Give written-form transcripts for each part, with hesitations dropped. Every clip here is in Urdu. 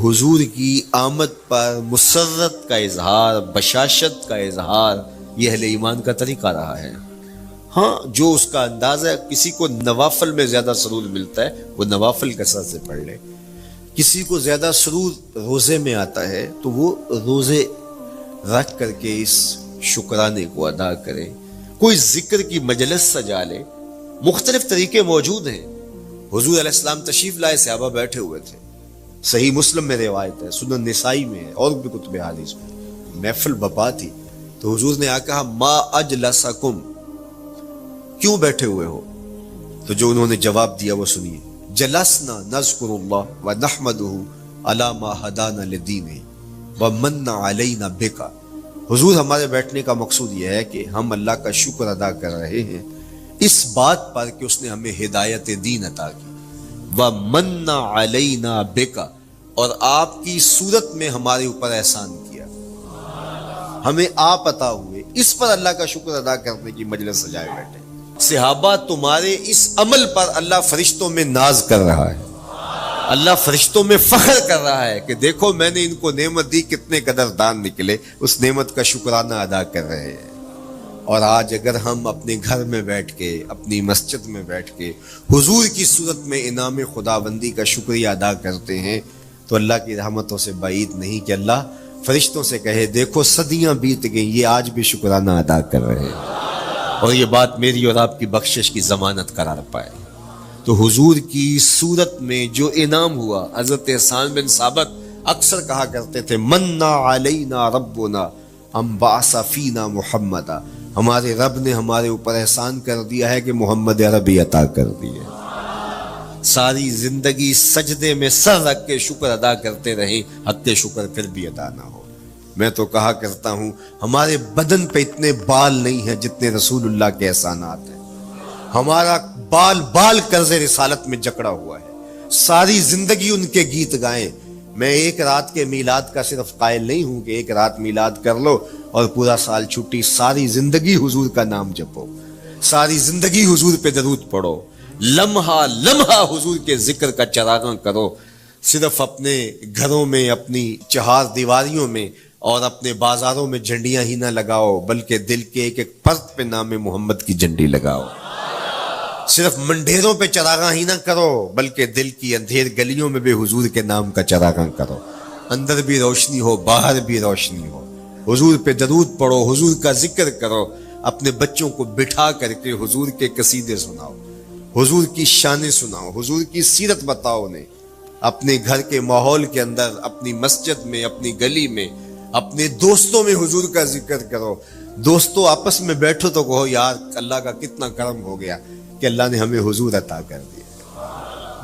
حضور کی آمد پر مسرت کا اظہار، بشاشت کا اظہار یہ اہل ایمان کا طریقہ رہا ہے۔ ہاں جو اس کا انداز ہے، کسی کو نوافل میں زیادہ سرور ملتا ہے وہ نوافل کثرت سے پڑھ لے، کسی کو زیادہ سرور روزے میں آتا ہے تو وہ روزے رکھ کر کے اس شکرانے کو ادا کرے، کوئی ذکر کی مجلس سجا لے۔ مختلف طریقے موجود ہیں۔ حضور علیہ السلام تشریف لائے، صحابہ بیٹھے ہوئے تھے، صحیح مسلم میں روایت ہے، سنن نسائی میں ہے اور بھی کتب حدیث میں، محفل بپا تھی تو حضور نے کہا ما اجلسکم، کیوں بیٹھے ہوئے ہو؟ تو جو انہوں نے جواب دیا وہ سنیے، جلسنا نذکر اللہ ونحمدہ علی ما ہدانا لدینہ ومن علینا بک۔ حضور ہمارے بیٹھنے کا مقصود یہ ہے کہ ہم اللہ کا شکر ادا کر رہے ہیں اس بات پر کہ اس نے ہمیں ہدایت دین عطا کی، ومن علینا بک، اور آپ کی صورت میں ہمارے اوپر احسان کیا، ہمیں آپ عطا ہوئے، اس پر اللہ کا شکر ادا کرنے کی مجلس سجائے بیٹھے۔ صحابہ تمہارے اس عمل پر اللہ فرشتوں میں ناز کر رہا ہے، اللہ فرشتوں میں فخر کر رہا ہے کہ دیکھو میں نے ان کو نعمت دی، کتنے قدردان نکلے، اس نعمت کا شکرانہ ادا کر رہے ہیں۔ اور آج اگر ہم اپنے گھر میں بیٹھ کے، اپنی مسجد میں بیٹھ کے حضور کی صورت میں انعام خداوندی کا شکریہ ادا کرتے ہیں تو اللہ کی رحمتوں سے بعید نہیں کہ اللہ فرشتوں سے کہے دیکھو صدیاں بیت گئیں، یہ آج بھی شکرانہ ادا کر رہے ہیں، اور یہ بات میری اور آپ کی بخشش کی ضمانت قرار پائے۔ تو حضور کی صورت میں جو انعام ہوا، حضرت حسان بن ثابت اکثر کہا کرتے تھے منا علینا ربنا ام بعث فینا محمدا، ہمارے رب نے ہمارے اوپر احسان کر دیا ہے کہ محمد عربی عطا کر دیے۔ ساری زندگی سجدے میں سر رکھ کے شکر ادا کرتے رہیں، حق شکر پھر بھی ادا نہ ہو۔ میں تو کہا کرتا ہوں ہمارے بدن پہ اتنے بال نہیں ہیں جتنے رسول اللہ کے احسانات ہیں، ہمارا بال بال قرض رسالت میں جکڑا ہوا ہے، ساری زندگی ان کے گیت گائیں۔ میں ایک رات کے میلاد کا صرف قائل نہیں ہوں کہ ایک رات میلاد کر لو اور پورا سال چھٹی، ساری زندگی حضور کا نام جپو، ساری زندگی حضور پہ درود پڑھو، لمحہ لمحہ حضور کے ذکر کا چراغاں کرو، صرف اپنے گھروں میں، اپنی چہار دیواریوں میں اور اپنے بازاروں میں جھنڈیاں ہی نہ لگاؤ بلکہ دل کے ایک ایک فرد پہ نام محمد کی جھنڈی لگاؤ، صرف منڈیروں پہ چراغاں ہی نہ کرو بلکہ دل کی اندھیر گلیوں میں بھی حضور کے نام کا چراغاں کرو، اندر بھی روشنی ہو باہر بھی روشنی ہو، حضور پہ درود پڑھو، حضور کا ذکر کرو، اپنے بچوں کو بٹھا کر کے حضور کے قصیدے سناؤ، حضور کی شانیں سناؤ، حضور کی سیرت بتاؤ انہیں، اپنے گھر کے ماحول کے اندر، اپنی مسجد میں، اپنی گلی میں، اپنے دوستوں میں حضور کا ذکر کرو۔ دوستوں آپس میں بیٹھو تو کہو یار اللہ کا کتنا کرم ہو گیا کہ اللہ نے ہمیں حضور عطا کر دیا۔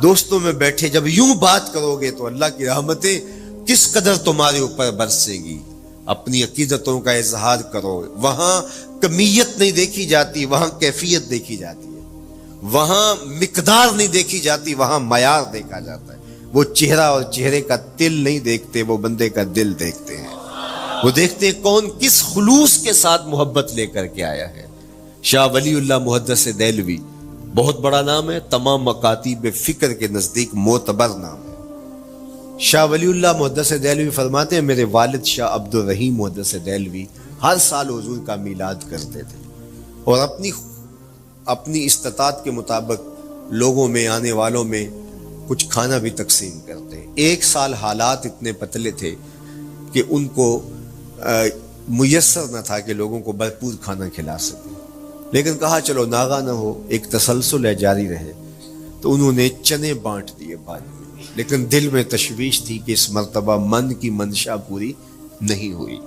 دوستوں میں بیٹھے جب یوں بات کرو گے تو اللہ کی رحمتیں کس قدر تمہارے اوپر برسیں گی۔ اپنی عقیدتوں کا اظہار کرو، وہاں کمیت نہیں دیکھی جاتی، وہاں کیفیت دیکھی جاتی ہے، وہاں مقدار نہیں دیکھی جاتی، وہاں معیار دیکھا جاتا ہے۔ وہ چہرہ اور چہرے کا تل نہیں دیکھتے، وہ بندے کا دل دیکھتے ہیں، وہ دیکھتے ہیں کون کس خلوص کے ساتھ محبت لے کر کے آیا ہے۔ شاہ ولی اللہ محدث دہلوی بہت بڑا نام ہے، تمام مکاتیب فکر کے نزدیک معتبر نام ہے۔ شاہ ولی اللہ محدث دہلوی فرماتے ہیں میرے والد شاہ عبد الرحیم محدث دہلوی ہر سال حضور کا میلاد کرتے تھے اور اپنی استطاعت کے مطابق لوگوں میں، آنے والوں میں کچھ کھانا بھی تقسیم کرتے۔ ایک سال حالات اتنے پتلے تھے کہ ان کو میسر نہ تھا کہ لوگوں کو بھرپور کھانا کھلا سکے، لیکن کہا چلو ناغہ نہ ہو، ایک تسلسل ہے جاری رہے، تو انہوں نے چنے بانٹ دیے بعد میں، لیکن دل میں تشویش تھی کہ اس مرتبہ من کی منشا پوری نہیں ہوئی،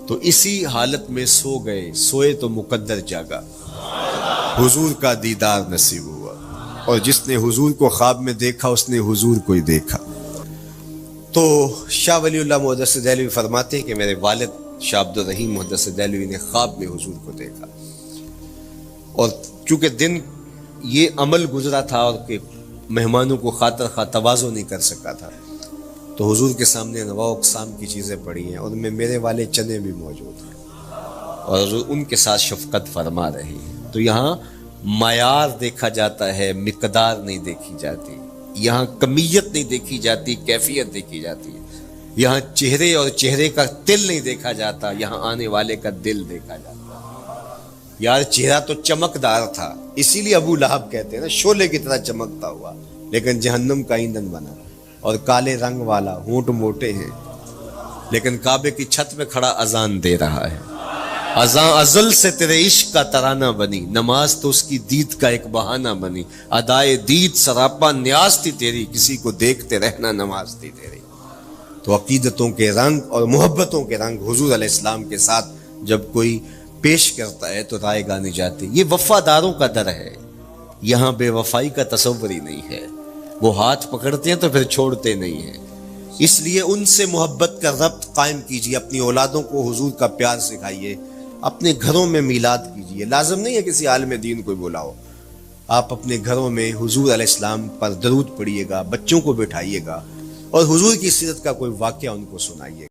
تو اسی حالت میں سو گئے، سوئے تو مقدر جاگا، حضور کا دیدار نصیب ہوا، اور جس نے حضور کو خواب میں دیکھا اس نے حضور کو ہی دیکھا۔ تو شاہ ولی اللہ محدث دہلوی فرماتے ہیں کہ میرے والد شاہ عبد الرحیم محدث دہلوی نے خواب میں حضور کو دیکھا، اور چونکہ دن یہ عمل گزرا تھا اور کہ مہمانوں کو خاطر خواہ تواضع نہیں کر سکا تھا، تو حضور کے سامنے انواع اقسام کی چیزیں پڑی ہیں، اور ان میں میرے والے چنے بھی موجود ہیں اور ان کے ساتھ شفقت فرما رہے ہیں۔ تو یہاں معیار دیکھا جاتا ہے، مقدار نہیں دیکھی جاتی۔ یہاں کمیت نہیں دیکھی جاتی، کیفیت دیکھی جاتی ہے. یہاں چہرے اور چہرے کا تل نہیں دیکھا جاتا، یہاں آنے والے کا دل دیکھا جاتا. یار چہرہ تو چمکدار تھا، اسی لیے ابو لہب کہتے ہیں نا شعلے کی طرح چمکتا ہوا، لیکن جہنم کا ایندھن بنا. اور کالے رنگ والا، ہونٹ موٹے ہیں، لیکن کعبے کی چھت میں کھڑا اذان دے رہا ہے. اذان ازل سے تیرے عشق کا ترانہ بنی، نماز تو اس کی دید کا ایک بہانہ بنی. ادائے دید سراپا نیاز تھی تیری، کسی کو دیکھتے رہنا نماز تھی تیری. تو عقیدتوں کے رنگ اور محبتوں کے رنگ حضور علیہ السلام کے ساتھ جب کوئی پیش کرتا ہے تو رائے گانی جاتی. یہ وفاداروں کا در ہے، یہاں بے وفائی کا تصور ہی نہیں ہے. وہ ہاتھ پکڑتے ہیں تو پھر چھوڑتے نہیں ہیں. اس لیے ان سے محبت کا ربط قائم کیجیے، اپنی اولادوں کو حضور کا پیار سکھائیے، اپنے گھروں میں میلاد کیجیے. لازم نہیں ہے کسی عالم دین کو بلاؤ، آپ اپنے گھروں میں حضور علیہ السلام پر درود پڑھیے گا، بچوں کو بٹھائیے گا اور حضور کی سیرت کا کوئی واقعہ ان کو سنائیے.